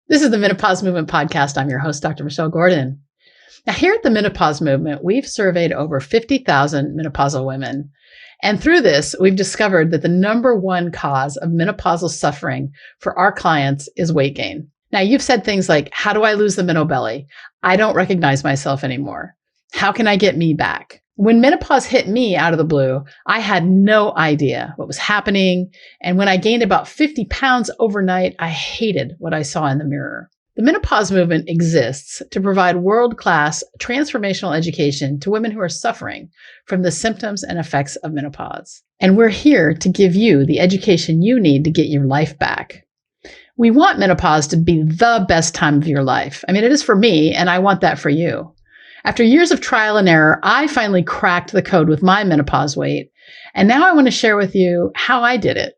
This is the Menopause Movement Podcast. I'm your host, Dr. Michelle Gordon. Now, here at the Menopause Movement, we've surveyed over 50,000 menopausal women. And through this, we've discovered that the number one cause of menopausal suffering for our clients is weight gain. Now, you've said things like, how do I lose the menobelly? I don't recognize myself anymore. How can I get me back? When menopause hit me out of the blue, I had no idea what was happening. And when I gained about 50 pounds overnight, I hated what I saw in the mirror. The menopause movement exists to provide world-class transformational education to women who are suffering from the symptoms and effects of menopause. And we're here to give you the education you need to get your life back. We want menopause to be the best time of your life. I mean, it is for me, and I want that for you. After years of trial and error, I finally cracked the code with my menopause weight. And now I want to share with you how I did it.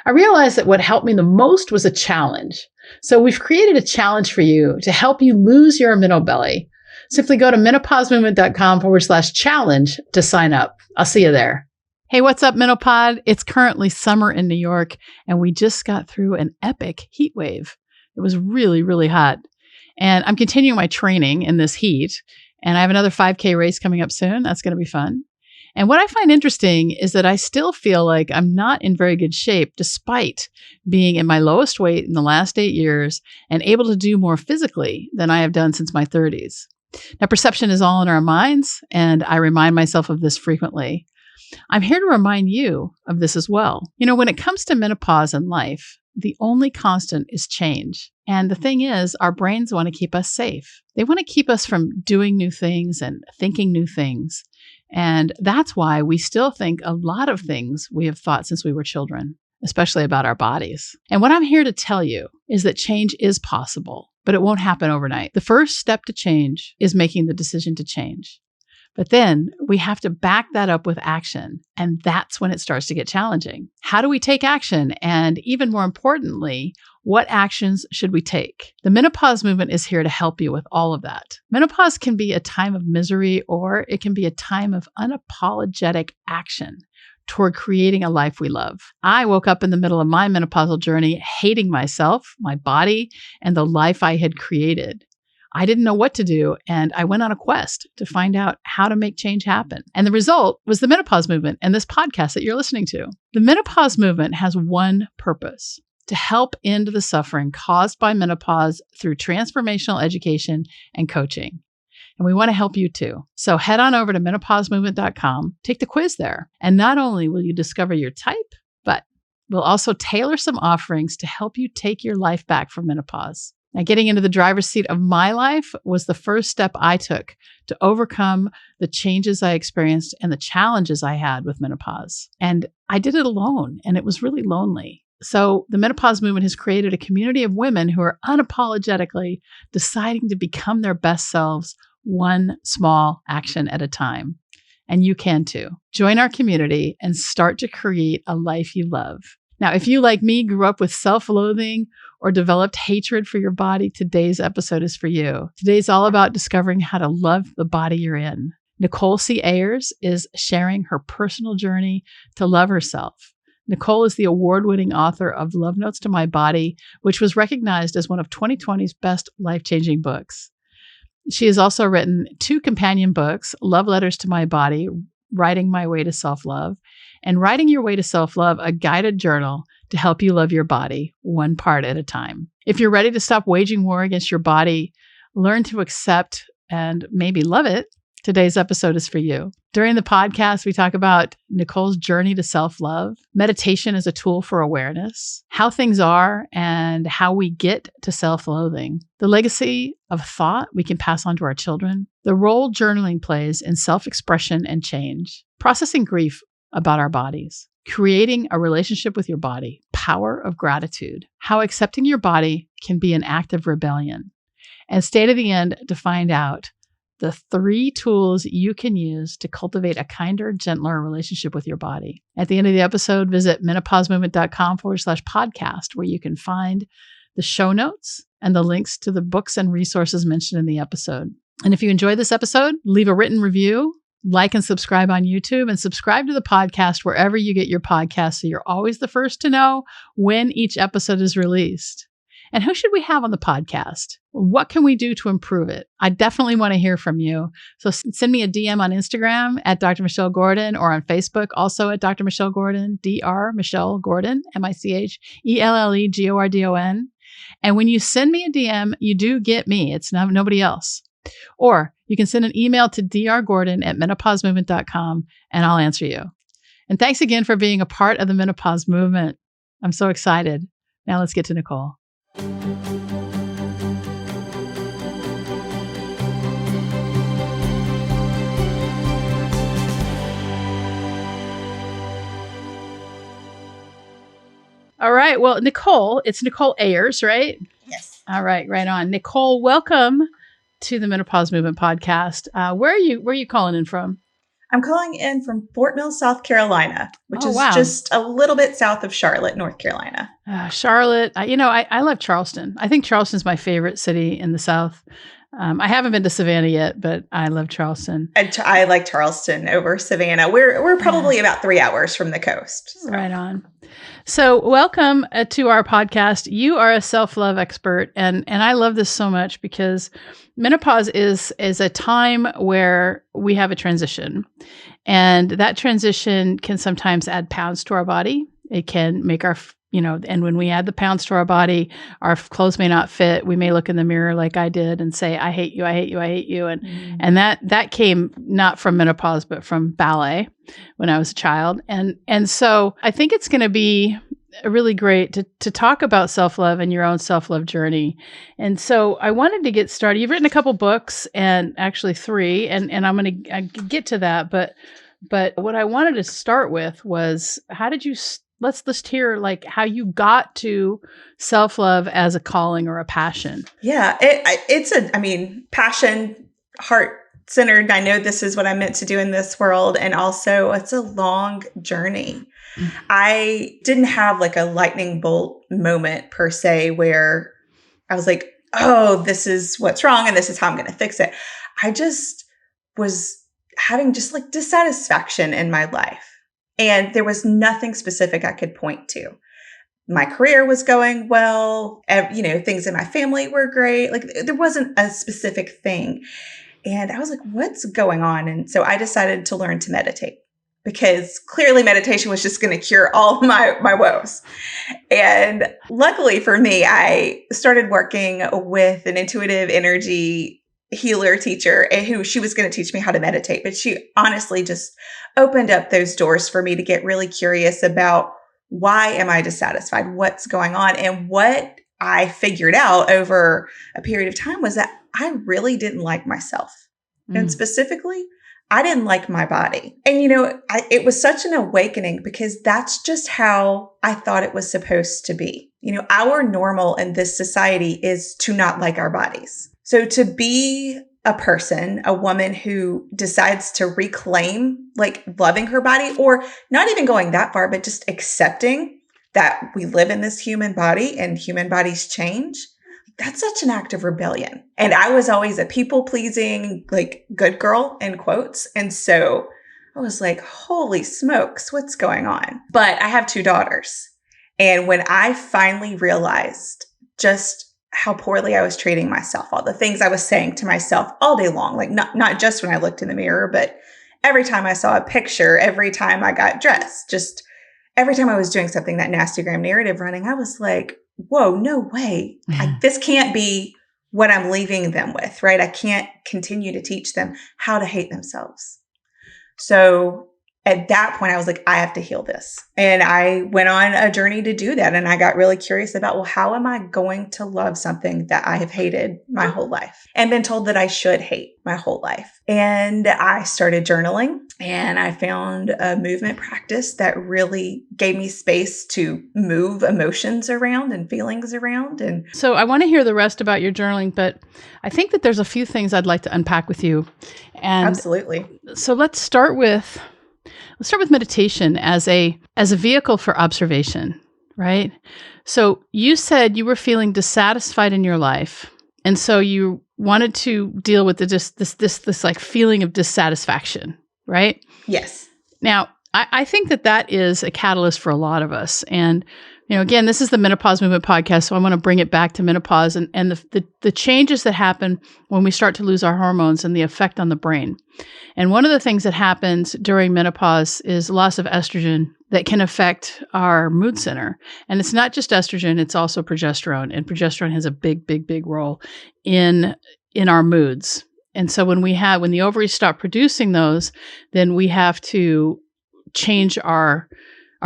I realized that what helped me the most was a challenge. So we've created a challenge for you to help you lose your menobelly. Simply go to menopausemovement.com/challenge to sign up. I'll see you there. Hey, what's up, Menopod? It's currently summer in New York, and we just got through an epic heat wave. It was really, really hot. And I'm continuing my training in this heat. And I have another 5K race coming up soon. That's going to be fun. And what I find interesting is that I still feel like I'm not in very good shape, despite being in my lowest weight in the last 8 years and able to do more physically than I have done since my 30s. Now, perception is all in our minds, and I remind myself of this frequently. I'm here to remind you of this as well. You know, when it comes to menopause in life, the only constant is change. And the thing is, our brains want to keep us safe. They want to keep us from doing new things and thinking new things. And that's why we still think a lot of things we have thought since we were children, especially about our bodies. And what I'm here to tell you is that change is possible, but it won't happen overnight. The first step to change is making the decision to change. But then we have to back that up with action. And that's when it starts to get challenging. How do we take action? And even more importantly, what actions should we take? The menopause movement is here to help you with all of that. Menopause can be a time of misery, or it can be a time of unapologetic action toward creating a life we love. I woke up in the middle of my menopausal journey hating myself, my body, and the life I had created. I didn't know what to do, and I went on a quest to find out how to make change happen. And the result was the menopause movement and this podcast that you're listening to. The menopause movement has one purpose: to help end the suffering caused by menopause through transformational education and coaching. And we want to help you too. So head on over to menopausemovement.com, take the quiz there. And not only will you discover your type, but we'll also tailor some offerings to help you take your life back from menopause. Now, getting into the driver's seat of my life was the first step I took to overcome the changes I experienced and the challenges I had with menopause. And I did it alone, and it was really lonely. So the menopause movement has created a community of women who are unapologetically deciding to become their best selves, one small action at a time. And you can too. Join our community and start to create a life you love. Now, if you, like me, grew up with self-loathing or developed hatred for your body, today's episode is for you. Today's all about discovering how to love the body you're in. Nicole Ayers is sharing her personal journey to love herself. Nicole is the award-winning author of Love Notes to My Body, which was recognized as one of 2020's best life-changing books. She has also written 2 companion books, Love Letters to My Body, Writing My Way to Self-Love, and Writing Your Way to Self-Love, a guided journal to help you love your body one part at a time. If you're ready to stop waging war against your body, learn to accept and maybe love it, today's episode is for you. During the podcast, we talk about Nicole's journey to self-love, meditation as a tool for awareness, how things are and how we get to self-loathing, the legacy of thought we can pass on to our children, the role journaling plays in self-expression and change, processing grief about our bodies, creating a relationship with your body, power of gratitude, how accepting your body can be an act of rebellion, and stay to the end to find out the 3 tools you can use to cultivate a kinder, gentler relationship with your body. At the end of the episode, visit menopausemovement.com/podcast, where you can find the show notes and the links to the books and resources mentioned in the episode. And if you enjoyed this episode, leave a written review, like and subscribe on YouTube, and subscribe to the podcast wherever you get your podcasts so you're always the first to know when each episode is released. And who should we have on the podcast? What can we do to improve it? I definitely want to hear from you. So send me a DM on Instagram at Dr. Michelle Gordon, or on Facebook also at Dr. Michelle Gordon, Dr. Michelle Gordon, MichelleGordon. And when you send me a DM, you do get me. It's nobody else. Or you can send an email to drgordon@menopausemovement.com and I'll answer you. And thanks again for being a part of the menopause movement. I'm so excited. Now let's get to Nicole. All right. Well, Nicole, it's Nicole Ayers, right? Yes. All right. Right on. Nicole, welcome to the Menopause Movement podcast. Where are you calling in from? I'm calling in from Fort Mill, South Carolina, which is wow. just a little bit south of Charlotte, North Carolina. Charlotte, I love Charleston. I think Charleston's my favorite city in the South. I haven't been to Savannah yet, but I love Charleston. I like Charleston over Savannah. We're probably about 3 hours from the coast. So. Right on. So welcome to our podcast. You are a self-love expert, and I love this so much because menopause is a time where we have a transition, and that transition can sometimes add pounds to our body. It can make our and when we add the pounds to our body, our clothes may not fit. We may look in the mirror like I did and say, I hate you, I hate you, I hate you. And that came not from menopause, but from ballet when I was a child. And so I think it's going to be really great to talk about self-love and your own self-love journey. And so I wanted to get started. You've written a couple books, and actually 3, and I'm going to get to that. But what I wanted to start with was, how did you let's hear like how you got to self-love as a calling or a passion. Yeah, it's passion, heart-centered. I know this is what I'm meant to do in this world. And also it's a long journey. Mm-hmm. I didn't have like a lightning bolt moment per se where I was like, oh, this is what's wrong and this is how I'm going to fix it. I just was having just like dissatisfaction in my life. And there was nothing specific I could point to. My career was going well. Things in my family were great. Like there wasn't a specific thing. And I was like, what's going on? And so I decided to learn to meditate, because clearly meditation was just going to cure all of my woes. And luckily for me, I started working with an intuitive energy healer teacher who she was going to teach me how to meditate, but she honestly just opened up those doors for me to get really curious about, why am I dissatisfied? What's going on? And what I figured out over a period of time was that I really didn't like myself. And specifically, I didn't like my body. And, it was such an awakening, because that's just how I thought it was supposed to be. Our normal in this society is to not like our bodies. So to be a person, a woman who decides to reclaim like loving her body, or not even going that far, but just accepting that we live in this human body and human bodies change, that's such an act of rebellion. And I was always a people pleasing, like good girl in quotes. And so I was like, holy smokes, what's going on? But I have 2 daughters. And when I finally realized just how poorly I was treating myself, all the things I was saying to myself all day long, like not just when I looked in the mirror, but every time I saw a picture, every time I got dressed, just every time I was doing something, that Nastygram narrative running, I was like, whoa, no way. This can't be what I'm leaving them with, right? I can't continue to teach them how to hate themselves. So at that point, I was like, I have to heal this. And I went on a journey to do that. And I got really curious about, well, how am I going to love something that I have hated my whole life and been told that I should hate my whole life? And I started journaling, and I found a movement practice that really gave me space to move emotions around and feelings around. And so I want to hear the rest about your journaling, but I think that there's a few things I'd like to unpack with you. And absolutely. So let's start with meditation as a vehicle for observation, right? So you said you were feeling dissatisfied in your life, and so you wanted to deal with this like feeling of dissatisfaction, right? Yes. Now, I think that is a catalyst for a lot of us, and Again, this is the Menopause Movement podcast, so I want to bring it back to menopause and the changes that happen when we start to lose our hormones and the effect on the brain. And one of the things that happens during menopause is loss of estrogen that can affect our mood center. And it's not just estrogen, it's also progesterone. And progesterone has a big, big, big role in our moods. And so when the ovaries stop producing those, then we have to change our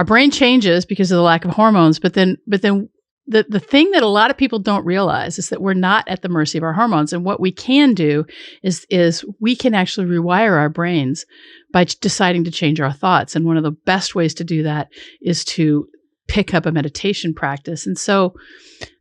brain changes because of the lack of hormones. But then the thing that a lot of people don't realize is that we're not at the mercy of our hormones. And what we can do is we can actually rewire our brains by deciding to change our thoughts. And one of the best ways to do that is to pick up a meditation practice. And so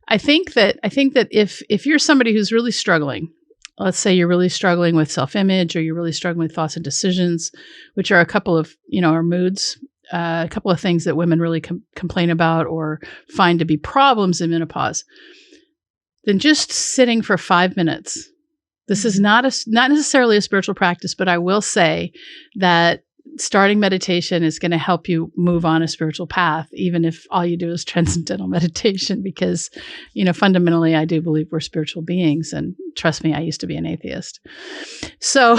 I think that if you're somebody who's really struggling, let's say you're really struggling with self-image, or you're really struggling with thoughts and decisions, which are a couple of, our moods, a couple of things that women really complain about or find to be problems in menopause, then just sitting for 5 minutes. This is not necessarily a spiritual practice, but I will say that starting meditation is going to help you move on a spiritual path, even if all you do is transcendental meditation, because, fundamentally, I do believe we're spiritual beings. And trust me, I used to be an atheist. So,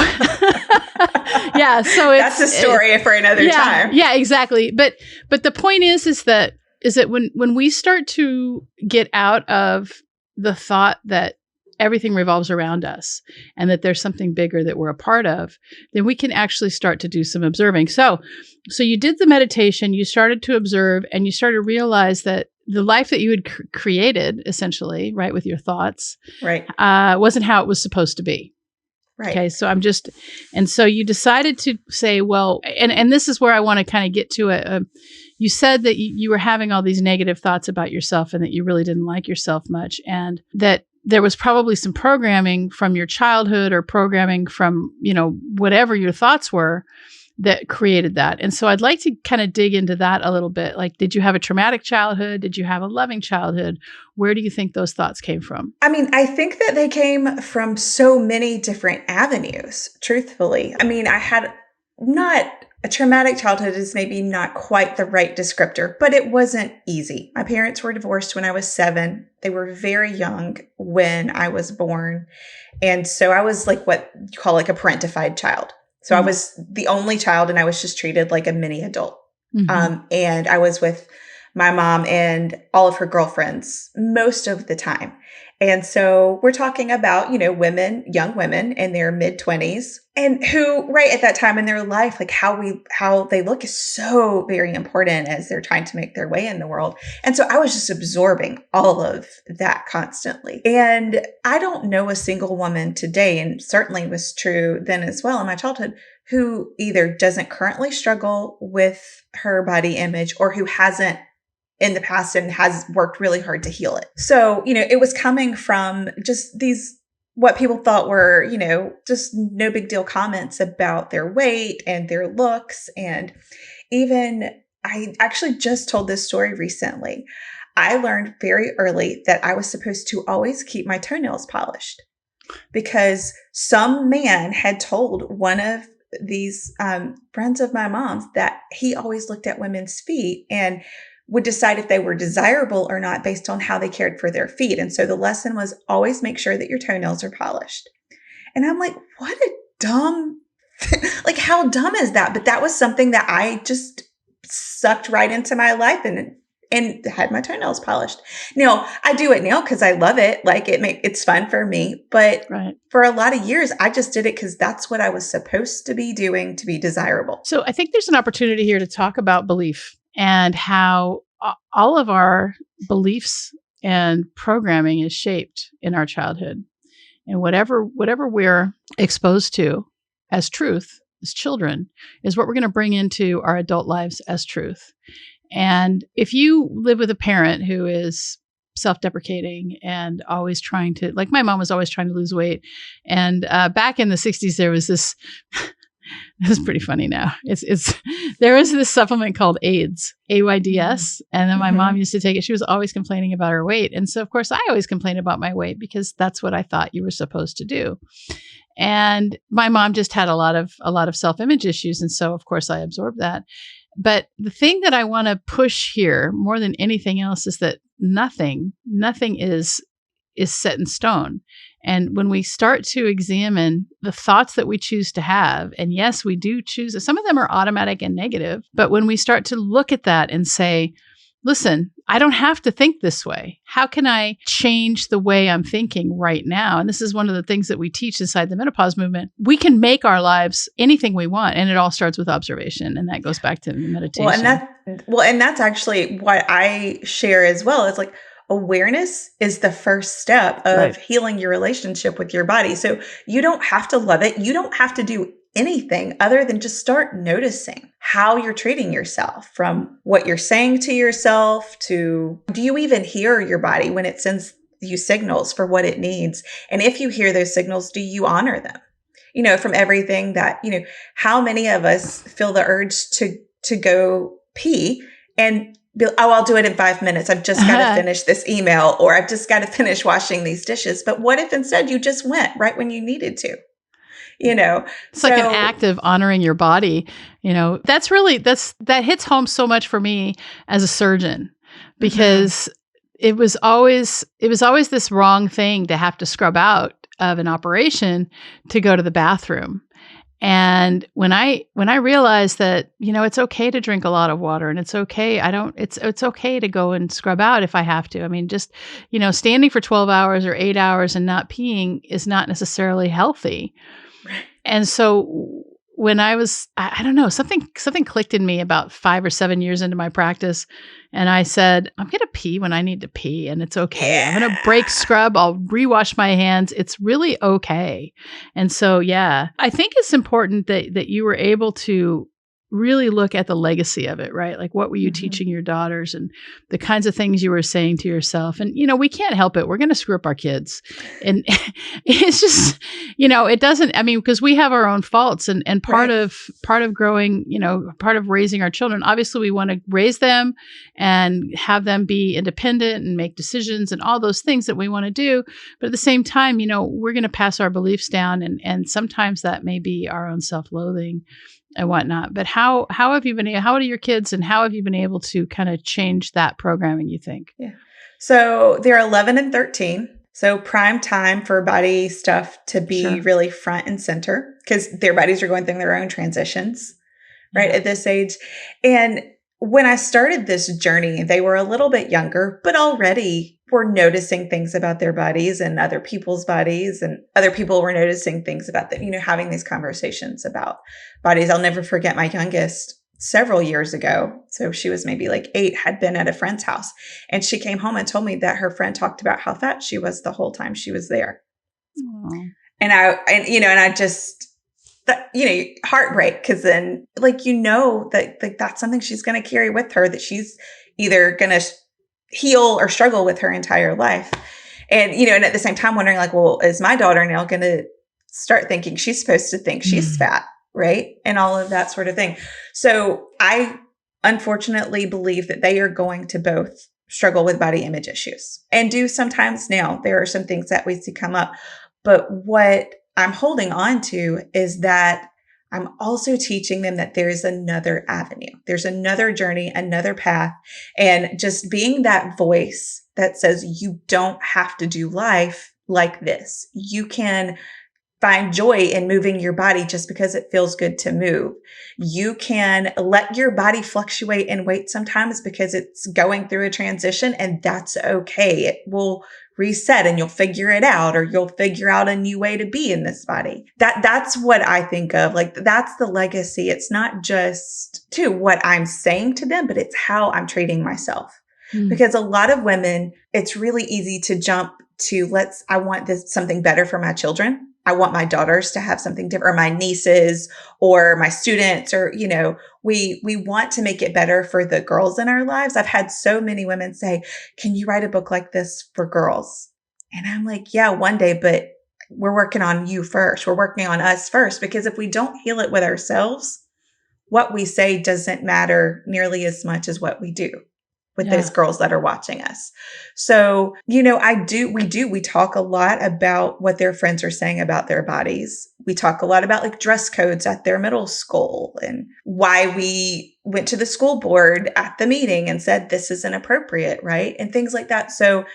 yeah, so that's a story for another time. Yeah, exactly. But the point is that when we start to get out of the thought that everything revolves around us and that there's something bigger that we're a part of, then we can actually start to do some observing. So you did the meditation, you started to observe, and you started to realize that the life that you had created, essentially, right, with your thoughts, right, wasn't how it was supposed to be. Right. Okay. So and so you decided to say, well, and this is where I want to kind of get to you said that you were having all these negative thoughts about yourself and that you really didn't like yourself much, and that there was probably some programming from your childhood or programming from, whatever your thoughts were that created that. And so I'd like to kind of dig into that a little bit. Like, did you have a traumatic childhood? Did you have a loving childhood? Where do you think those thoughts came from? I mean, I think that they came from so many different avenues, truthfully. I mean, I had not a traumatic childhood is maybe not quite the right descriptor, but it wasn't easy. My parents were divorced when I was 7. They were very young when I was born. And so I was like what you call like a parentified child. So I was the only child, and I was just treated like a mini adult. And I was with my mom and all of her girlfriends most of the time. And so we're talking about, young women in their mid-20s, and who right at that time in their life, like how they look is so very important as they're trying to make their way in the world. And so I was just absorbing all of that constantly. And I don't know a single woman today, and certainly was true then as well in my childhood, who either doesn't currently struggle with her body image or who hasn't in the past and has worked really hard to heal it. So, it was coming from just these, what people thought were, just no big deal comments about their weight and their looks. And even, I actually just told this story recently. I learned very early that I was supposed to always keep my toenails polished because some man had told one of these friends of my mom's that he always looked at women's feet and would decide if they were desirable or not based on how they cared for their feet. And so the lesson was always make sure that your toenails are polished. And I'm like, what a dumb, like how dumb is that? But that was something that I just sucked right into my life and had my toenails polished. Now, I do it now because I love it. Like it's fun for me. But for a lot of years, I just did it because that's what I was supposed to be doing to be desirable. So I think there's an opportunity here to talk about belief and how all of our beliefs and programming is shaped in our childhood. And whatever we're exposed to as truth as children is what we're going to bring into our adult lives as truth. And if you live with a parent who is self-deprecating and always trying to, like my mom was always trying to lose weight. And back in the 60s, there was this, this is pretty funny now. There was this supplement called AIDS, AYDS. And then my mom used to take it. She was always complaining about her weight. And so of course I always complained about my weight because that's what I thought you were supposed to do. And my mom just had a lot of self-image issues. And so of course I absorbed that. But the thing that I want to push here more than anything else is that nothing is set in stone. And when we start to examine the thoughts that we choose to have, and yes, we do choose, some of them are automatic and negative, but when we start to look at that and say, listen, I don't have to think this way. How can I change the way I'm thinking right now? And this is one of the things that we teach inside the menopause movement. We can make our lives anything we want, and it all starts with observation. And that goes back to meditation. And that's actually what I share as well. It's like awareness is the first step of healing your relationship with your body. So you don't have to love it. You don't have to do anything other than just start noticing how you're treating yourself, from what you're saying to yourself to, do you even hear your body when it sends you signals for what it needs? And if you hear those signals, do you honor them? From everything that, how many of us feel the urge to go pee and I'll do it in 5 minutes. I've just got to finish this email, or I've just got to finish washing these dishes. But what if instead you just went right when you needed to? It's like an act of honoring your body. That hits home so much for me as a surgeon, because it was always this wrong thing to have to scrub out of an operation to go to the bathroom. And when I realized that, it's okay to drink a lot of water, and it's okay. It's okay to go and scrub out if I have to. I mean, just, standing for 12 hours or 8 hours and not peeing is not necessarily healthy. And so when I don't know, something clicked in me about 5 or 7 years into my practice. And I said, I'm going to pee when I need to pee, and it's okay. I'm going to break scrub. I'll rewash my hands. It's really okay. And so, I think it's important that you were able to really look at the legacy of it, right? Like, what were you teaching your daughters, and the kinds of things you were saying to yourself? And, we can't help it. We're going to screw up our kids. And it's just, it doesn't, because we have our own faults, and part of growing, part of raising our children, obviously we want to raise them and have them be independent and make decisions and all those things that we want to do. But at the same time, we're going to pass our beliefs down, and sometimes that may be our own self-loathing and whatnot. But how old are your kids, and how have you been able to kind of change that programming, you think? Yeah. So they're 11 and 13. So prime time for body stuff to be really front and center, because their bodies are going through their own transitions, right, at this age. And when I started this journey, they were a little bit younger, but already were noticing things about their bodies and other people's bodies, and other people were noticing things about them, having these conversations about bodies. I'll never forget my youngest several years ago. So she was maybe like 8, had been at a friend's house, and she came home and told me that her friend talked about how fat she was the whole time she was there. Aww. And I just, heartbreak, because then that that's something she's going to carry with her, that she's either going to heal or struggle with her entire life. And, and at the same time wondering, like, well, is my daughter now going to start thinking she's supposed to think she's fat, right? And all of that sort of thing. So I unfortunately believe that they are going to both struggle with body image issues, and do sometimes now. There are some things that we see come up. But what I'm holding on to is that I'm also teaching them that there's another avenue. There's another journey, another path, and just being that voice that says you don't have to do life like this. You can find joy in moving your body just because it feels good to move. You can let your body fluctuate in weight sometimes because it's going through a transition, and that's okay. It will reset, and you'll figure it out, or you'll figure out a new way to be in this body. That's what I think of. Like, that's the legacy. It's not just to what I'm saying to them, but it's how I'm treating myself. Because a lot of women, it's really easy to jump to I want something better for my children. I want my daughters to have something different, or my nieces, or my students, or, we want to make it better for the girls in our lives. I've had so many women say, can you write a book like this for girls? And I'm like, yeah, one day, but we're working on you first. We're working on us first, because if we don't heal it with ourselves, what we say doesn't matter nearly as much as what we do with those girls that are watching us. So, we talk a lot about what their friends are saying about their bodies. we talk a lot about like dress codes at their middle school and why we went to the school board at the meeting and said, this is inappropriate, right? And things like that. So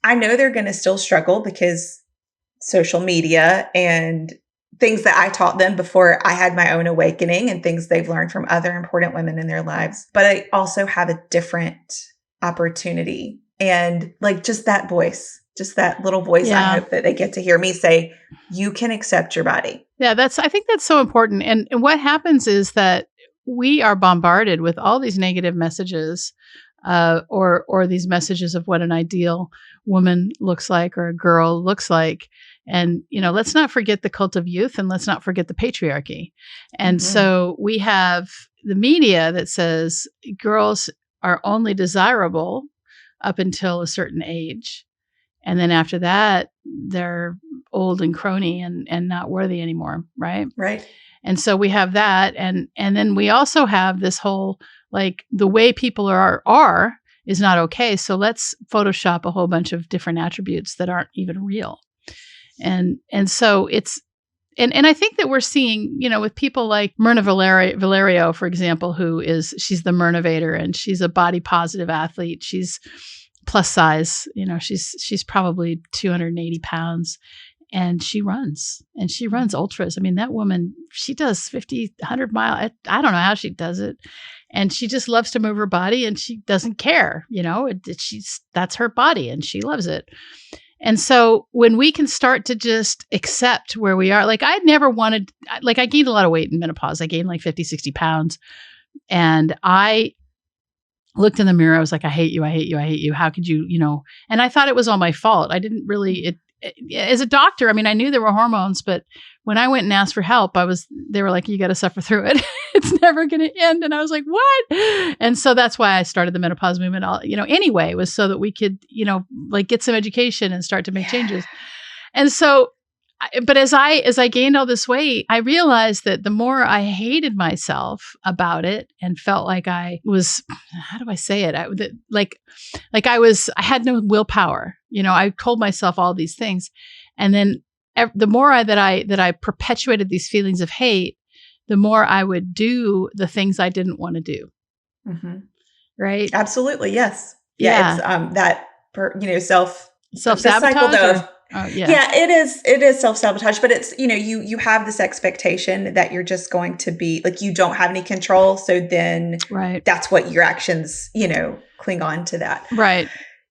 I know they're going to still struggle because social media and things that I taught them before I had my own awakening and things they've learned from other important women in their lives. But I also have a different opportunity and like just that voice, just that little voice. I hope that they get to hear me say, you can accept your body. Yeah, I think that's so important. And what happens is that we are bombarded with all these negative messages or these messages of what an ideal woman looks like or a girl looks like. And, let's not forget the cult of youth and let's not forget the patriarchy. And so we have the media that says girls are only desirable up until a certain age. And then after that, they're old and crony and not worthy anymore. Right. Right. And so we have that. And then we also have this whole, like the way people are is not okay. So let's Photoshop a whole bunch of different attributes that aren't even real. And so it's, and I think that we're seeing, with people like Myrna Valerio, for example, she's the Myrnovator and she's a body positive athlete. She's plus size, she's probably 280 pounds and she runs ultras. I mean, that woman, she does 50, 100 mile. I don't know how she does it. And she just loves to move her body and she doesn't care, that's her body and she loves it. And so when we can start to just accept where we are, like I gained a lot of weight in menopause. I gained like 50, 60 pounds. And I looked in the mirror. I was like, I hate you. I hate you. I hate you. How could you, and I thought it was all my fault. I didn't really, as a doctor, I mean, I knew there were hormones, but when I went and asked for help, they were like, you got to suffer through it. It's never going to end. And I was like, what? And so that's why I started the menopause movement. Anyway, was so that we could, like get some education and start to make changes. And so, but as I gained all this weight, I realized that the more I hated myself about it and felt like I was, how do I say it? I had no willpower. I told myself all these things. And then the more that I perpetuated these feelings of hate, the more I would do the things I didn't want to do. Mm-hmm. Right? Absolutely. Yes. Yeah. It's self-sabotage. Yeah, it is self-sabotage, but it's, you have this expectation that you're just going to be like, you don't have any control. So then that's what your actions, cling on to that. Right.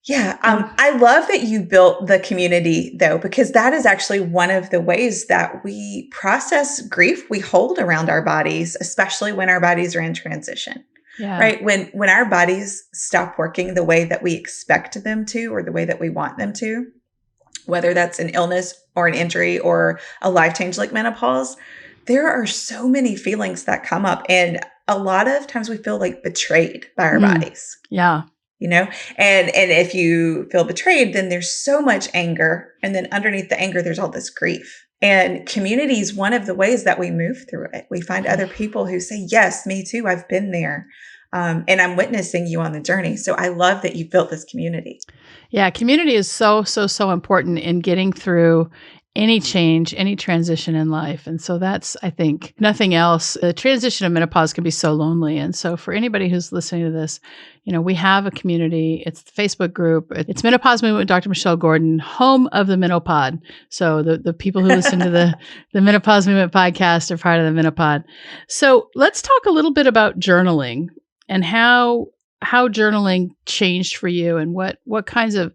Yeah. I love that you built the community though, because that is actually one of the ways that we process grief we hold around our bodies, especially when our bodies are in transition. Yeah. Right. When our bodies stop working the way that we expect them to, or the way that we want them to, whether that's an illness or an injury or a life change like menopause, there are so many feelings that come up. And a lot of times we feel like betrayed by our bodies. Yeah. And if you feel betrayed, then there's so much anger. And then underneath the anger, there's all this grief. And community is one of the ways that we move through it. We find other people who say, yes, me too. I've been there. And I'm witnessing you on the journey. So I love that you built this community. Yeah, community is so, so, so important in getting through any change, any transition in life. And so that's, I think, nothing else. The transition of menopause can be so lonely. And so for anybody who's listening to this, we have a community. It's the Facebook group. It's Menopause Movement with Dr. Michelle Gordon, home of the Menopod. So the people who listen to the Menopause Movement podcast are part of the Menopod. So let's talk a little bit about journaling and how journaling changed for you and what kinds of,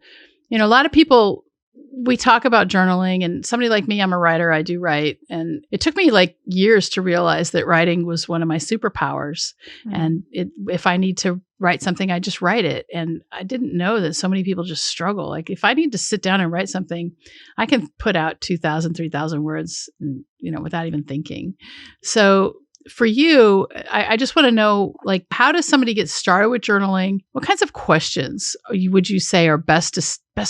a lot of people, we talk about journaling, and somebody like me, I'm a writer, I do write. And it took me like years to realize that writing was one of my superpowers. And if I need to write something, I just write it. And I didn't know that so many people just struggle. Like if I need to sit down and write something, I can put out 2,000, 3,000 words, without even thinking. So for you, I just want to know, like, how does somebody get started with journaling? What kinds of questions would you say are best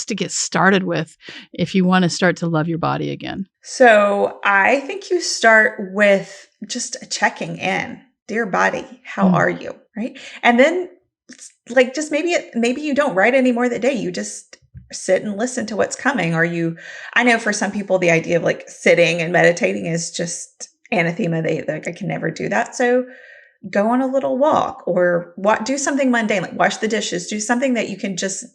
to get started with if you want to start to love your body again? So I think you start with just checking in. Dear body, how are you? Right. And then like, just maybe you don't write any more that day. You just sit and listen to what's coming? I know for some people, the idea of like sitting and meditating is just anathema. They like, I can never do that. So go on a little walk or do something mundane, like wash the dishes, do something that you can just,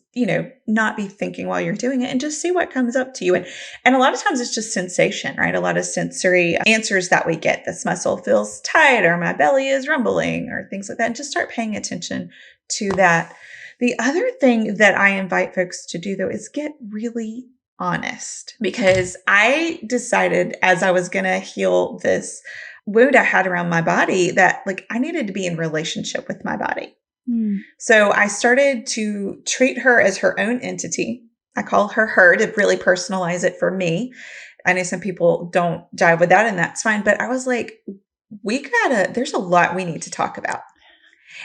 not be thinking while you're doing it and just see what comes up to you. And a lot of times it's just sensation, right? A lot of sensory answers that we get. This muscle feels tight or my belly is rumbling or things like that. And just start paying attention to that. The other thing that I invite folks to do though is get really honest, because I decided as I was going to heal this wound I had around my body that like I needed to be in relationship with my body. So I started to treat her as her own entity. I call her to really personalize it for me. I know some people don't jive with that and that's fine, but I was like, there's a lot we need to talk about.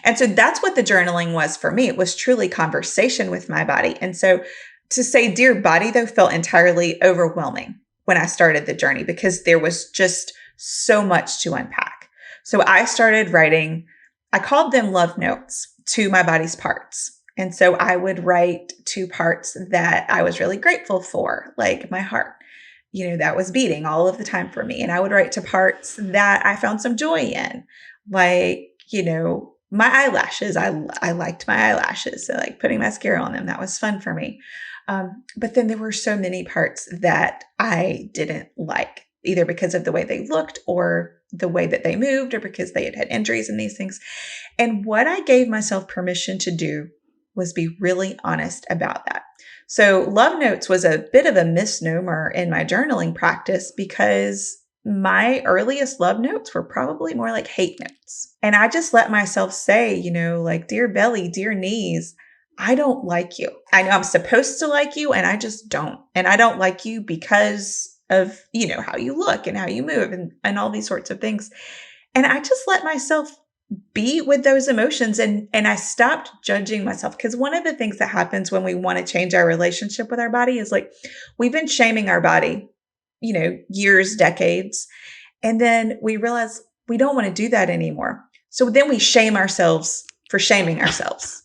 And so that's what the journaling was for me. It was truly conversation with my body. And so to say dear body though felt entirely overwhelming when I started the journey because there was just so much to unpack. So I started writing, I called them love notes to my body's parts. And so I would write to parts that I was really grateful for, like my heart, that was beating all of the time for me. And I would write to parts that I found some joy in, like, my eyelashes. I liked my eyelashes. So like putting mascara on them, that was fun for me. But then there were so many parts that I didn't like, either because of the way they looked or the way that they moved or because they had had injuries and these things. And what I gave myself permission to do was be really honest about that. So love notes was a bit of a misnomer in my journaling practice because my earliest love notes were probably more like hate notes. And I just let myself say, like, dear belly, dear knees, I don't like you. I know I'm supposed to like you and I just don't. And I don't like you because of, how you look and how you move and all these sorts of things. And I just let myself be with those emotions and I stopped judging myself. Because one of the things that happens when we want to change our relationship with our body is like, we've been shaming our body, years, decades. And then we realize we don't want to do that anymore. So then we shame ourselves for shaming ourselves.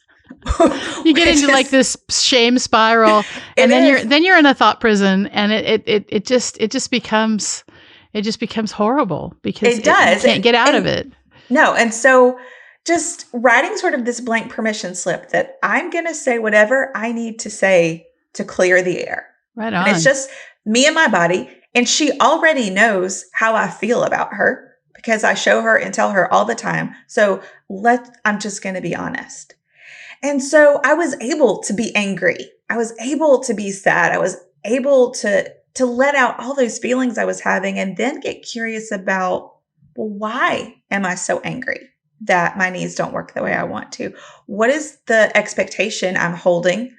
You get into like this shame spiral, and then you're in a thought prison, and it just becomes horrible because it does. You can't get out of it. No, and so just writing sort of this blank permission slip that I'm going to say whatever I need to say to clear the air. Right on. And it's just me and my body, and she already knows how I feel about her because I show her and tell her all the time. So I'm just going to be honest. And so I was able to be angry. I was able to be sad. I was able to let out all those feelings I was having and then get curious about, well, why am I so angry that my knees don't work the way I want to? What is the expectation I'm holding?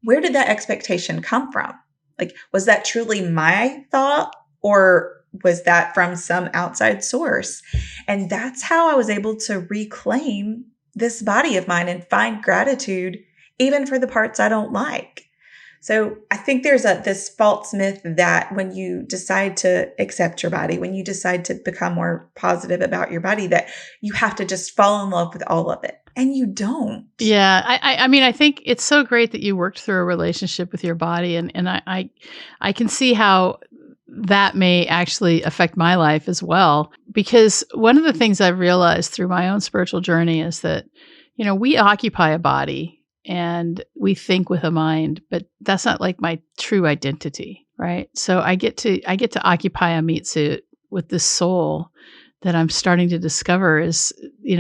Where did that expectation come from? Like, was that truly my thought or was that from some outside source? And that's how I was able to reclaim this body of mine and find gratitude even for the parts I don't like. So I think there's this false myth that when you decide to accept your body, when you decide to become more positive about your body, that you have to just fall in love with all of it. And you don't. Yeah. I mean, I think it's so great that you worked through a relationship with your body. And I can see how that may actually affect my life as well. Because one of the things I've realized through my own spiritual journey is that, we occupy a body and we think with a mind, but that's not like my true identity, right? So I get to occupy a meat suit with this soul that I'm starting to discover is,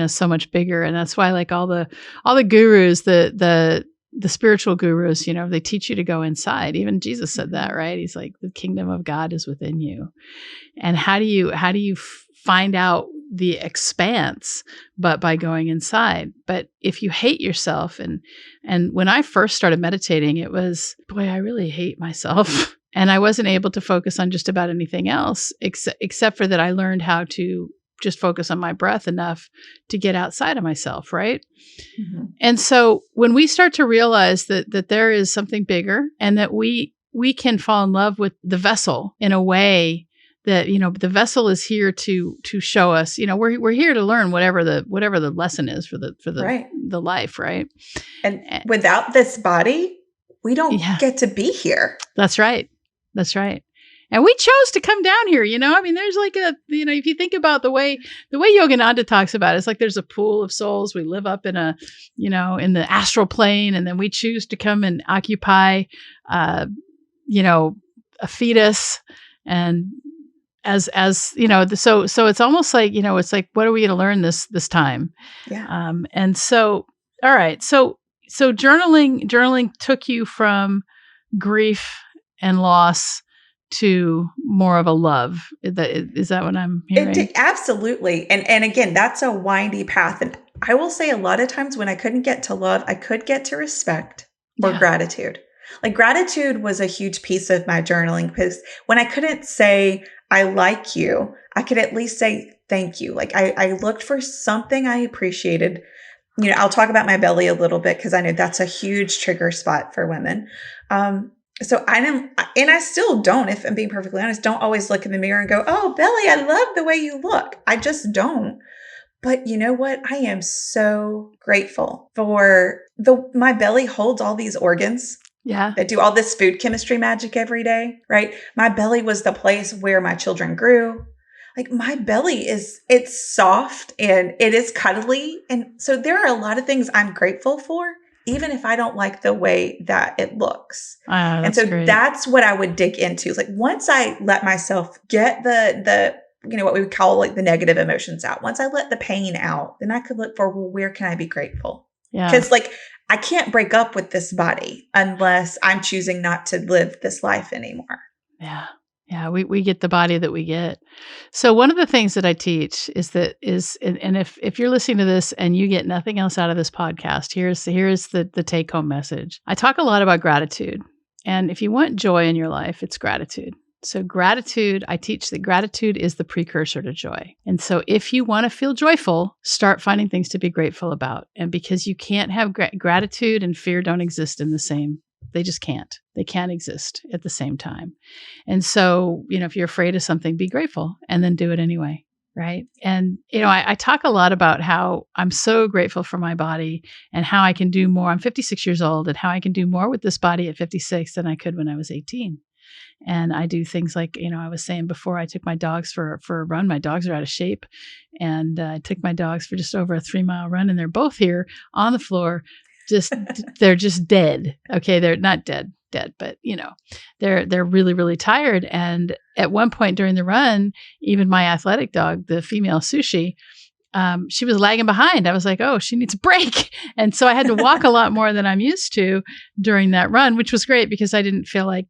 so much bigger. And that's why like all the gurus, the spiritual gurus, they teach you to go inside. Even Jesus said that, right? He's like, the kingdom of God is within you. And how do you find out the expanse, but by going inside? But if you hate yourself, and when I first started meditating, it was, boy, I really hate myself. And I wasn't able to focus on just about anything else, except for that I learned how to just focus on my breath enough to get outside of myself, right? Mm-hmm. And so when we start to realize that there is something bigger and that we can fall in love with the vessel in a way that, the vessel is here to show us, we're here to learn whatever the lesson is for the right. the life, right? And without this body, we don't get to be here. That's right. That's right. And we chose to come down here, I mean, there's like if you think about the way Yogananda talks about it, it's like there's a pool of souls. We live up in in the astral plane, and then we choose to come and occupy, a fetus. And as so it's almost like, it's like, what are we going to learn this time? Yeah. And so, all right. So journaling took you from grief and loss to more of a love. Is that what I'm hearing? Absolutely. And again, that's a windy path. And I will say a lot of times when I couldn't get to love, I could get to respect or gratitude. Like gratitude was a huge piece of my journaling, because when I couldn't say, I like you, I could at least say, thank you. Like I looked for something I appreciated. I'll talk about my belly a little bit, because I know that's a huge trigger spot for women. So I didn't, and I still don't, if I'm being perfectly honest, don't always look in the mirror and go, oh, belly, I love the way you look. I just don't. But you know what? I am so grateful for my belly holds all these organs. Yeah. That do all this food chemistry magic every day, right? My belly was the place where my children grew. Like my belly it's soft and it is cuddly. And so there are a lot of things I'm grateful for, even if I don't like the way that it looks. And so great. That's what I would dig into. Like once I let myself get the what we would call like the negative emotions out, once I let the pain out, then I could look for, well, where can I be grateful? Yeah. Because like I can't break up with this body unless I'm choosing not to live this life anymore. Yeah. Yeah, we get the body that we get. So one of the things that I teach is and if you're listening to this and you get nothing else out of this podcast, here's the take home message. I talk a lot about gratitude, and if you want joy in your life, it's gratitude. So gratitude, I teach that gratitude is the precursor to joy. And so if you want to feel joyful, start finding things to be grateful about. And because you can't have gratitude and fear don't exist in the same. They just can't. They can't exist at the same time. And so, if you're afraid of something, be grateful and then do it anyway. Right. And, I talk a lot about how I'm so grateful for my body and how I can do more. I'm 56 years old, and how I can do more with this body at 56 than I could when I was 18. And I do things like, I was saying before, I took my dogs for a run. My dogs are out of shape. And I took my dogs for just over a 3-mile run, and they're both here on the floor. They're just dead. Okay. They're not dead, but they're really, really tired. And at one point during the run, even my athletic dog, the female Sushi, she was lagging behind. I was like, oh, she needs a break. And so I had to walk a lot more than I'm used to during that run, which was great because I didn't feel like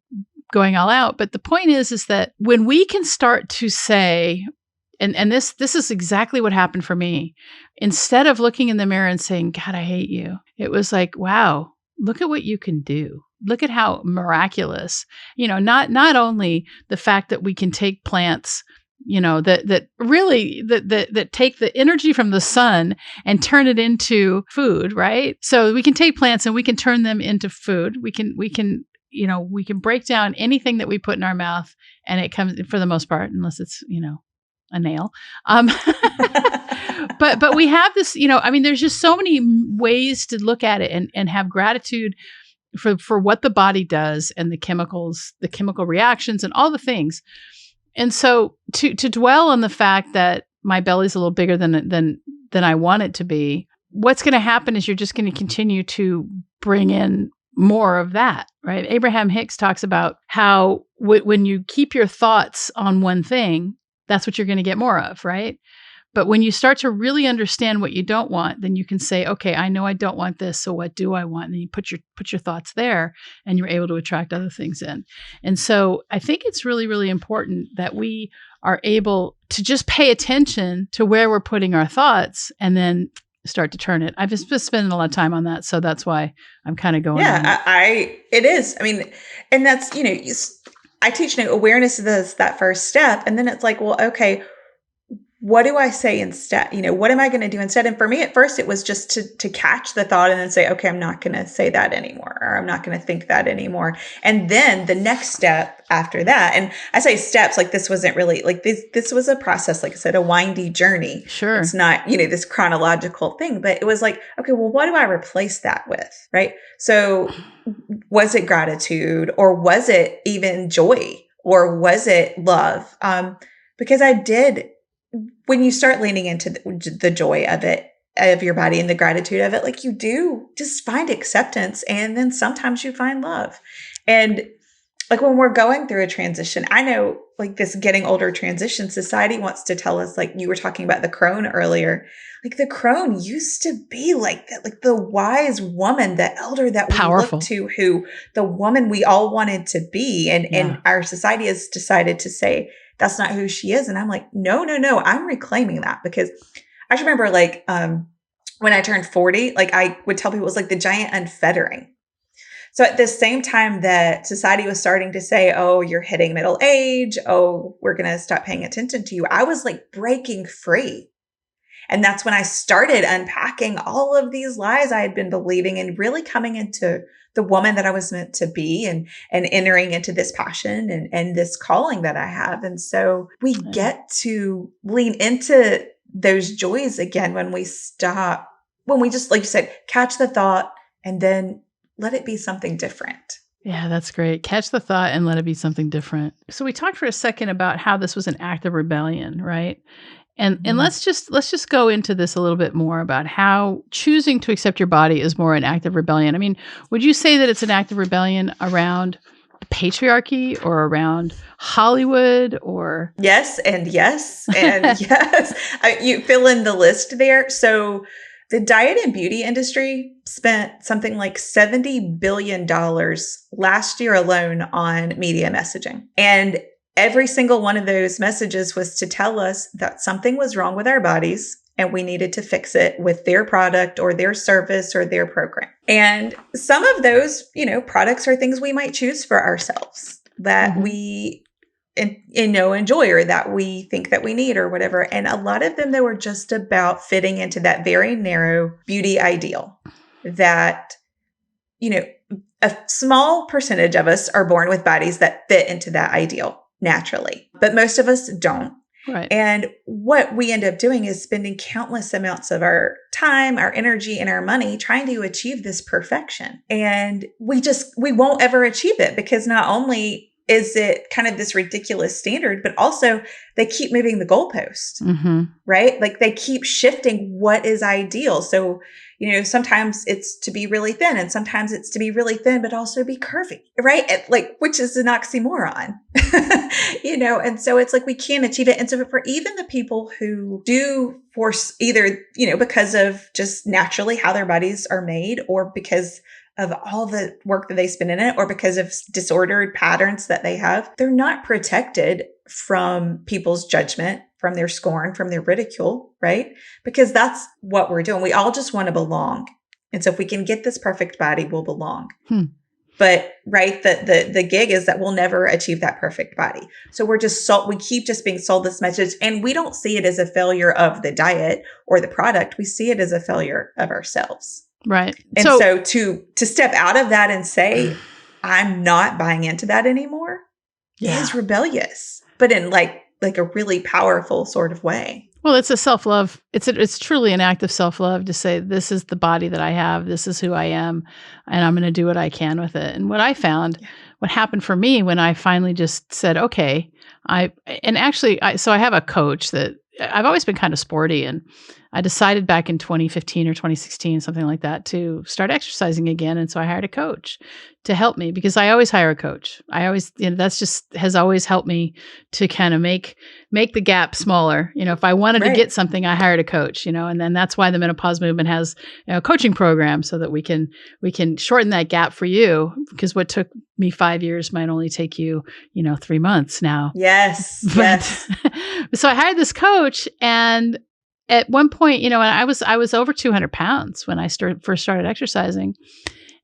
going all out. But the point is that when we can start to say, and this is exactly what happened for me. Instead of looking in the mirror and saying, God, I hate you, it was like, wow, look at what you can do. Look at how miraculous, not only the fact that we can take plants, that take the energy from the sun and turn it into food, right? So we can take plants and we can turn them into food. We can break down anything that we put in our mouth, and it comes, for the most part, unless it's, a nail. But we have this, there's just so many ways to look at it and have gratitude for what the body does and the chemical reactions and all the things. And so to dwell on the fact that my belly's a little bigger than I want it to be, what's going to happen is you're just going to continue to bring in more of that, right? Abraham Hicks talks about how when you keep your thoughts on one thing, that's what you're going to get more of, right? But when you start to really understand what you don't want, then you can say, okay, I know I don't want this, so what do I want? And then you put your thoughts there, and you're able to attract other things in. And so I think it's really, really important that we are able to just pay attention to where we're putting our thoughts and then start to turn it. I've just been spending a lot of time on that, so that's why I'm kind of going. Yeah, it is. I mean, and that's, I teach awareness is that first step. And then it's like, well, okay, what do I say instead? What am I going to do instead? And for me, at first, it was just to catch the thought and then say, okay, I'm not going to say that anymore, or I'm not going to think that anymore. And then the next step after that, and I say steps, like this wasn't really like this was a process, like I said, a windy journey. Sure. It's not, this chronological thing, but it was like, okay, well, what do I replace that with? Right. So was it gratitude, or was it even joy, or was it love? Because when you start leaning into the joy of it, of your body, and the gratitude of it, like, you do just find acceptance. And then sometimes you find love. And like when we're going through a transition, I know like this getting older transition, society wants to tell us, like you were talking about the crone earlier, like the crone used to be like that, like the wise woman, the elder that Powerful. we look to, the woman we all wanted to be. And our society has decided to say, that's not who she is. And I'm like, no, I'm reclaiming that. Because I just remember like, when I turned 40, like I would tell people it was like the giant unfettering. So at the same time that society was starting to say, oh, you're hitting middle age, oh, we're going to stop paying attention to you, I was like breaking free. And that's when I started unpacking all of these lies I had been believing, and really coming into the woman that I was meant to be, and entering into this passion and this calling that I have. And so we get to lean into those joys again when we stop, when we just, like you said, catch the thought and then let it be something different. Yeah, that's great. Catch the thought and let it be something different. So we talked for a second about how this was an act of rebellion, right? And let's just go into this a little bit more about how choosing to accept your body is more an act of rebellion. I mean, would you say that it's an act of rebellion around patriarchy, or around Hollywood, or? Yes, and yes, and yes. You fill in the list there. So the diet and beauty industry spent something like $70 billion last year alone on media messaging. And every single one of those messages was to tell us that something was wrong with our bodies and we needed to fix it with their product or their service or their program. And some of those, products are things we might choose for ourselves that we enjoy, or that we think that we need, or whatever. And a lot of them, they were just about fitting into that very narrow beauty ideal that, a small percentage of us are born with bodies that fit into that ideal naturally, but most of us don't. Right. And what we end up doing is spending countless amounts of our time, our energy, and our money trying to achieve this perfection. And we won't ever achieve it, because not only is it kind of this ridiculous standard, but also they keep moving the goalpost, right? Like they keep shifting what is ideal. So, sometimes it's to be really thin, and sometimes it's to be really thin, but also be curvy, right? Which is an oxymoron, and so it's like, we can't achieve it. And so for even the people who do force either, because of just naturally how their bodies are made, or because of all the work that they spend in it, or because of disordered patterns that they have, they're not protected from people's judgment, from their scorn, from their ridicule, right? Because that's what we're doing. We all just want to belong. And so if we can get this perfect body, we'll belong. But right, the gig is that we'll never achieve that perfect body. So we keep just being sold this message, and we don't see it as a failure of the diet or the product. We see it as a failure of ourselves. Right. And so to step out of that and say, I'm not buying into that anymore, is rebellious, but in like a really powerful sort of way. Well, it's a self-love. It's truly an act of self-love to say, this is the body that I have. This is who I am, and I'm going to do what I can with it. And what I found, what happened for me when I finally just said, okay, I have a coach that I've always been kind of sporty, and I decided back in 2015 or 2016, something like that, to start exercising again. And so I hired a coach to help me, because I always hire a coach. I always, that's just has always helped me to kind of make the gap smaller. If I wanted to get something, I hired a coach, and then that's why the menopause movement has a coaching program, so that we can shorten that gap for you, because what took me 5 years might only take you, 3 months now. Yes. So I hired this coach, and at one point, and I was over 200 pounds when I first started exercising.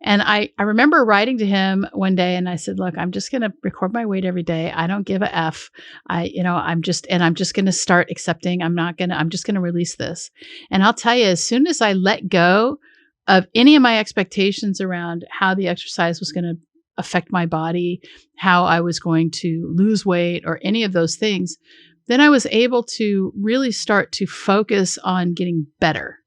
And I remember writing to him one day and I said, look, I'm just going to record my weight every day. I don't give a F. I'm just going to start accepting. I'm just going to release this. And I'll tell you, as soon as I let go of any of my expectations around how the exercise was going to affect my body, how I was going to lose weight or any of those things, then I was able to really start to focus on getting better.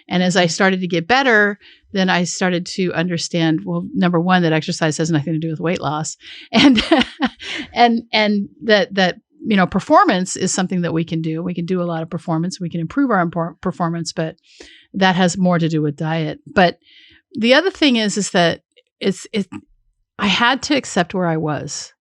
And as I started to get better, then I started to understand, well, number one, that exercise has nothing to do with weight loss. And and that performance is something that we can do. We can do a lot of performance. We can improve our performance, but that has more to do with diet. But the other thing is that I had to accept where I was.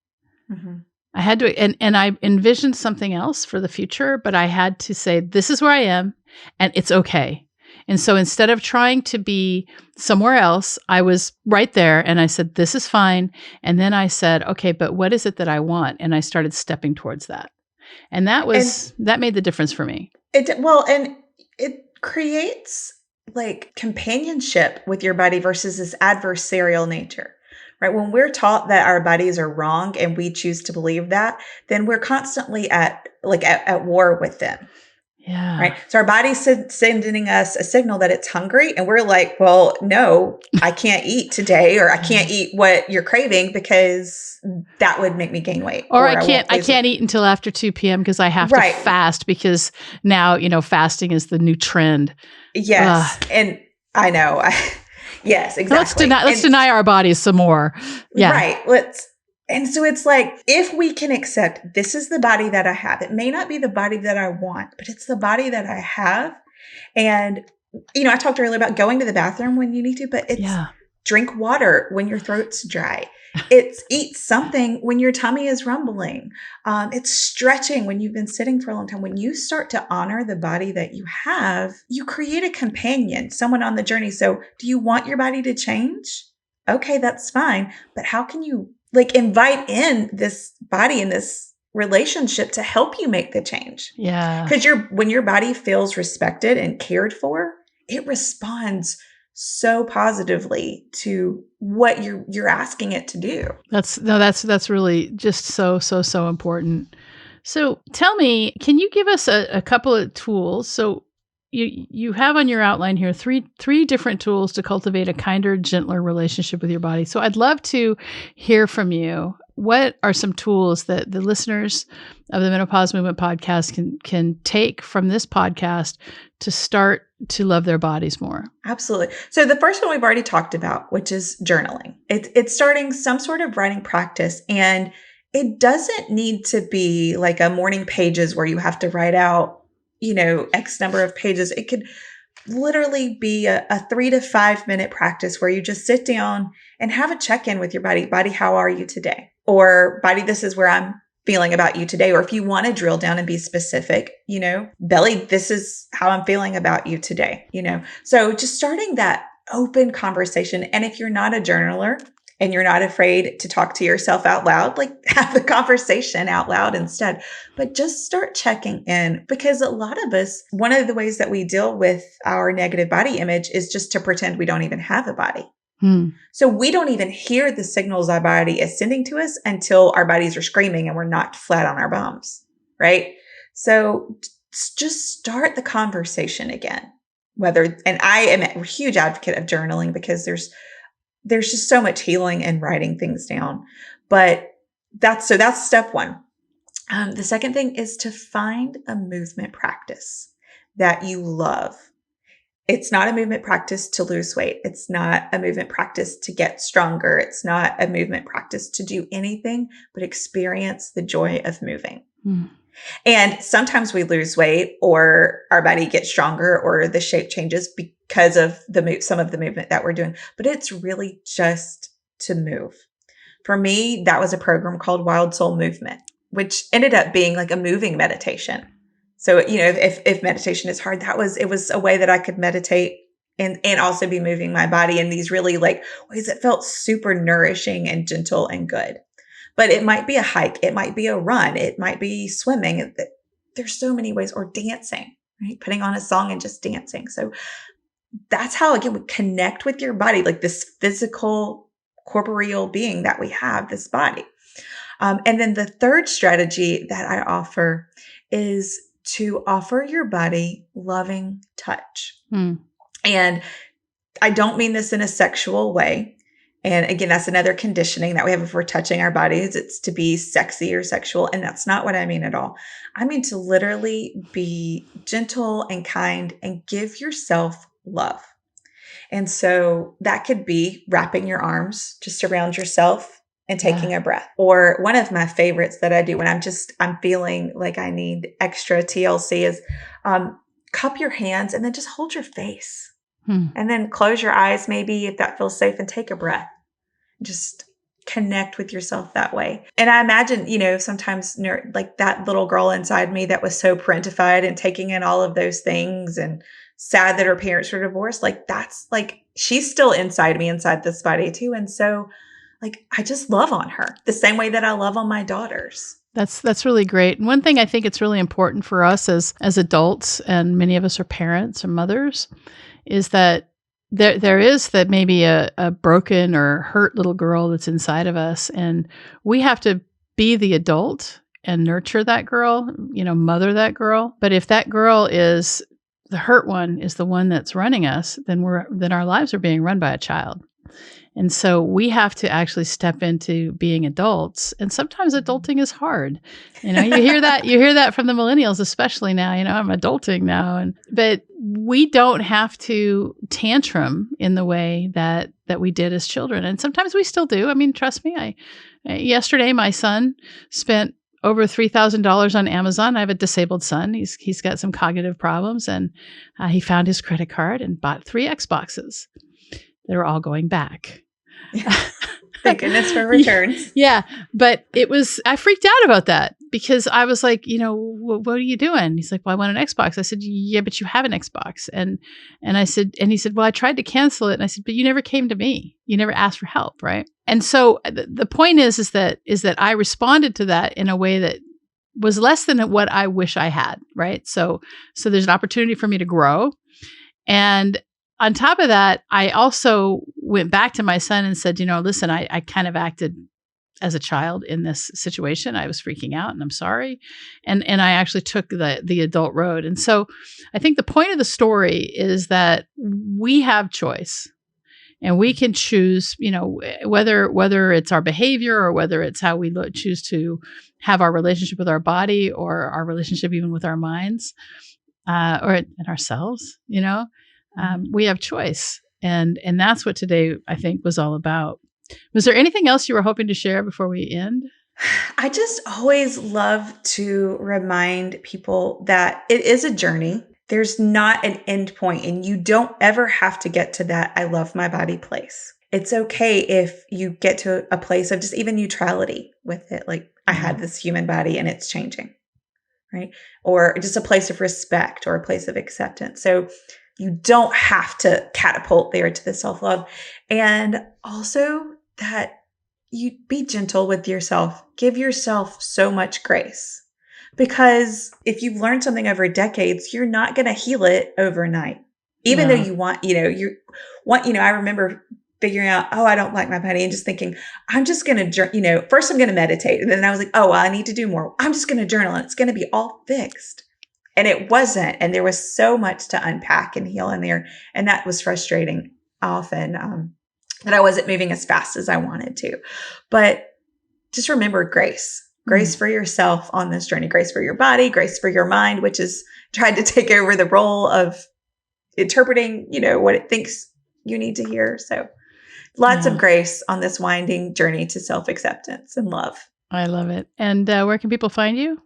Mm-hmm. I had to, and I envisioned something else for the future, but I had to say, this is where I am and it's okay. And so instead of trying to be somewhere else, I was right there and I said, this is fine. And then I said, okay, but what is it that I want? And I started stepping towards that. And that made the difference for me. And it creates like companionship with your body versus this adversarial nature. Right? When we're taught that our bodies are wrong and we choose to believe that, then we're constantly at war with them. Yeah. Right. So our body's sending us a signal that it's hungry. And we're like, well, no, I can't eat today, or I can't eat what you're craving because that would make me gain weight. Or I can't eat until after 2 p.m. because I have to fast because now, fasting is the new trend. Yes. And I know. Yes, exactly. Let's deny our bodies some more. Yeah. Right. And so it's like, if we can accept this is the body that I have, it may not be the body that I want, but it's the body that I have. And, I talked earlier about going to the bathroom when you need to, but it's drink water when your throat's dry. It's eat something when your tummy is rumbling. It's stretching when you've been sitting for a long time. When you start to honor the body that you have, you create a companion, someone on the journey. So do you want your body to change? Okay, that's fine. But how can you invite in this body in this relationship to help you make the change? Yeah. Because when your body feels respected and cared for, it responds so positively to what you're asking it to do. That's really just so important. So tell me, can you give us a couple of tools? So you have on your outline here three different tools to cultivate a kinder, gentler relationship with your body. So I'd love to hear from you. What are some tools that the listeners of the Menopause Movement podcast can take from this podcast to start to love their bodies more? Absolutely. So the first one we've already talked about, which is journaling. It's starting some sort of writing practice, and it doesn't need to be like a morning pages where you have to write out, X number of pages. It could literally be a 3 to 5 minute practice where you just sit down and have a check-in with your body. Body, how are you today? Or body, this is where I'm feeling about you today. Or if you want to drill down and be specific, belly, this is how I'm feeling about you today, So just starting that open conversation. And if you're not a journaler and you're not afraid to talk to yourself out loud, have the conversation out loud instead, but just start checking in, because a lot of us, one of the ways that we deal with our negative body image is just to pretend we don't even have a body. So we don't even hear the signals our body is sending to us until our bodies are screaming and we're knocked flat on our bums, right? So just start the conversation again. And I am a huge advocate of journaling because there's just so much healing in writing things down. But that's step one. The second thing is to find a movement practice that you love. It's not a movement practice to lose weight. It's not a movement practice to get stronger. It's not a movement practice to do anything but experience the joy of moving. And sometimes we lose weight or our body gets stronger or the shape changes because of some of the movement that we're doing. But it's really just to move. For me, that was a program called Wild Soul Movement, which ended up being like a moving meditation. So, if meditation is hard, it was a way that I could meditate and also be moving my body in these really ways that felt super nourishing and gentle and good. But it might be a hike. It might be a run. It might be swimming. There's so many ways, or dancing, right? Putting on a song and just dancing. So that's how, again, we connect with your body, like this physical, corporeal being that we have, this body. And then the third strategy that I offer is to offer your body loving touch. And I don't mean this in a sexual way. And again, that's another conditioning that we have if we're touching our bodies. It's to be sexy or sexual. And that's not what I mean at all. I mean to literally be gentle and kind and give yourself love. And so that could be wrapping your arms just around yourself and taking a breath. Or one of my favorites that I do when I'm feeling like I need extra TLC is cup your hands and then just hold your face. And then close your eyes, maybe if that feels safe, and take a breath. Just connect with yourself that way. And I imagine, sometimes like that little girl inside me that was so parentified and taking in all of those things and sad that her parents were divorced. Like that's like, she's still inside me, inside this body too. And so like, I just love on her the same way that I love on my daughters. That's really great. And one thing I think it's really important for us as adults, and many of us are parents or mothers, is that there is that maybe a broken or hurt little girl that's inside of us, and we have to be the adult and nurture that girl, mother that girl. But if that girl is the hurt one, is the one that's running us, then our lives are being run by a child. And so we have to actually step into being adults. And sometimes adulting is hard. You hear that from the millennials, especially now, I'm adulting now. But we don't have to tantrum in the way that we did as children. And sometimes we still do. I mean, trust me, yesterday, my son spent over $3,000 on Amazon. I have a disabled son. He's got some cognitive problems, and he found his credit card and bought 3 Xboxes. They're all going back. Thank goodness for returns. Yeah. But I freaked out about that because I was like, what are you doing? He's like, well, I want an Xbox. I said, yeah, but you have an Xbox. And he said, well, I tried to cancel it. And I said, but you never came to me. You never asked for help. Right. And so the point is that I responded to that in a way that was less than what I wish I had. Right. So there's an opportunity for me to grow. And on top of that, I also went back to my son and said, listen, I kind of acted as a child in this situation. I was freaking out and I'm sorry. And I actually took the adult road. And so I think the point of the story is that we have choice and we can choose, whether it's our behavior or whether it's how we choose to have our relationship with our body or our relationship even with our minds or in ourselves, we have choice. And that's what today, I think, was all about. Was there anything else you were hoping to share before we end? I just always love to remind people that it is a journey. There's not an end point, and you don't ever have to get to that I love my body place. It's okay if you get to a place of just even neutrality with it. Like I had this human body and it's changing, right? Or just a place of respect or a place of acceptance. So you don't have to catapult there to the self-love. And also that you be gentle with yourself. Give yourself so much grace. Because if you've learned something over decades, you're not going to heal it overnight. Even though you want, I remember figuring out, I don't like my body, and just thinking, I'm just going to, first I'm going to meditate. And then I was like, I need to do more. I'm just going to journal and it's going to be all fixed. And it wasn't. And there was so much to unpack and heal in there. And that was frustrating often, that I wasn't moving as fast as I wanted to. But just remember grace. Grace for yourself on this journey. Grace for your body. Grace for your mind, which is tried to take over the role of interpreting, what it thinks you need to hear. So lots of grace on this winding journey to self-acceptance and love. I love it. And where can people find you?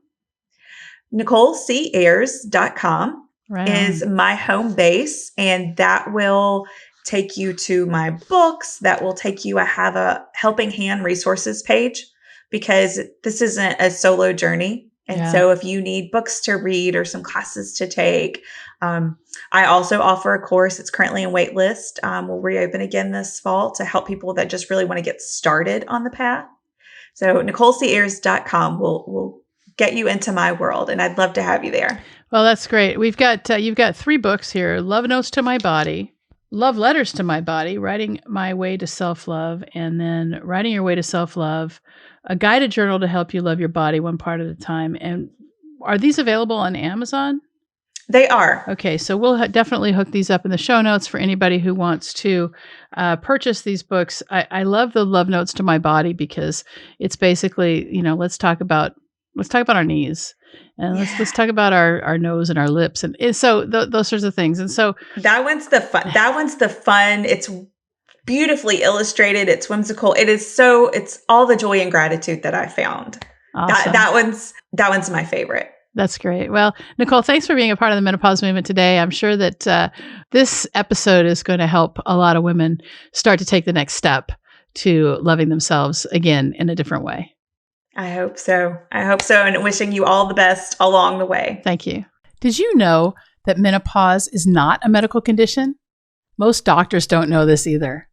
NicoleCayers.com is my home base, and that will take you to my books. That will take you, I have a helping hand resources page because this isn't a solo journey. And so if you need books to read or some classes to take, I also offer a course. It's currently in wait list. We'll reopen again this fall to help people that just really want to get started on the path. So NicoleCayers.com will get you into my world, and I'd love to have you there. Well, that's great. You've got 3 books here: Love Notes to My Body, Love Letters to My Body, Writing My Way to Self-Love, and then Writing Your Way to Self-Love, a guided journal to help you love your body one part at a time. And are these available on Amazon? They are. Okay, so we'll definitely hook these up in the show notes for anybody who wants to purchase these books. I love the Love Notes to My Body because it's basically, let's talk about our knees. And let's talk about our nose and our lips, and so those sorts of things. And so that one's the fun. It's beautifully illustrated. It's whimsical. It's all the joy and gratitude that I found. Awesome. That one's my favorite. That's great. Well, Nicole, thanks for being a part of the menopause movement today. I'm sure that this episode is going to help a lot of women start to take the next step to loving themselves again in a different way. I hope so. And wishing you all the best along the way. Thank you. Did you know that menopause is not a medical condition? Most doctors don't know this either.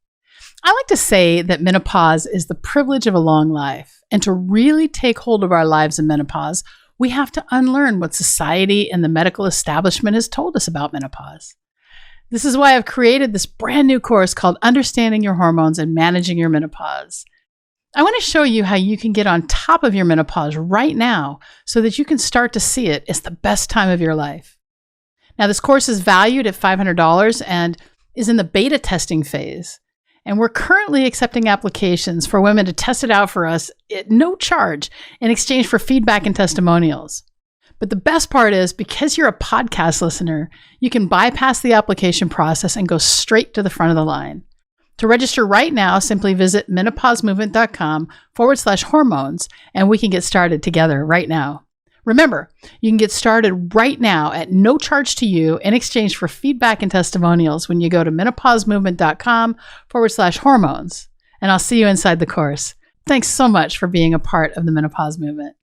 I like to say that menopause is the privilege of a long life. And to really take hold of our lives in menopause, we have to unlearn what society and the medical establishment has told us about menopause. This is why I've created this brand new course called Understanding Your Hormones and Managing Your Menopause. I want to show you how you can get on top of your menopause right now so that you can start to see it as the best time of your life. Now, this course is valued at $500 and is in the beta testing phase. And we're currently accepting applications for women to test it out for us at no charge in exchange for feedback and testimonials. But the best part is, because you're a podcast listener, you can bypass the application process and go straight to the front of the line. To register right now, simply visit menopausemovement.com/hormones, and we can get started together right now. Remember, you can get started right now at no charge to you in exchange for feedback and testimonials when you go to menopausemovement.com/hormones. And I'll see you inside the course. Thanks so much for being a part of the menopause movement.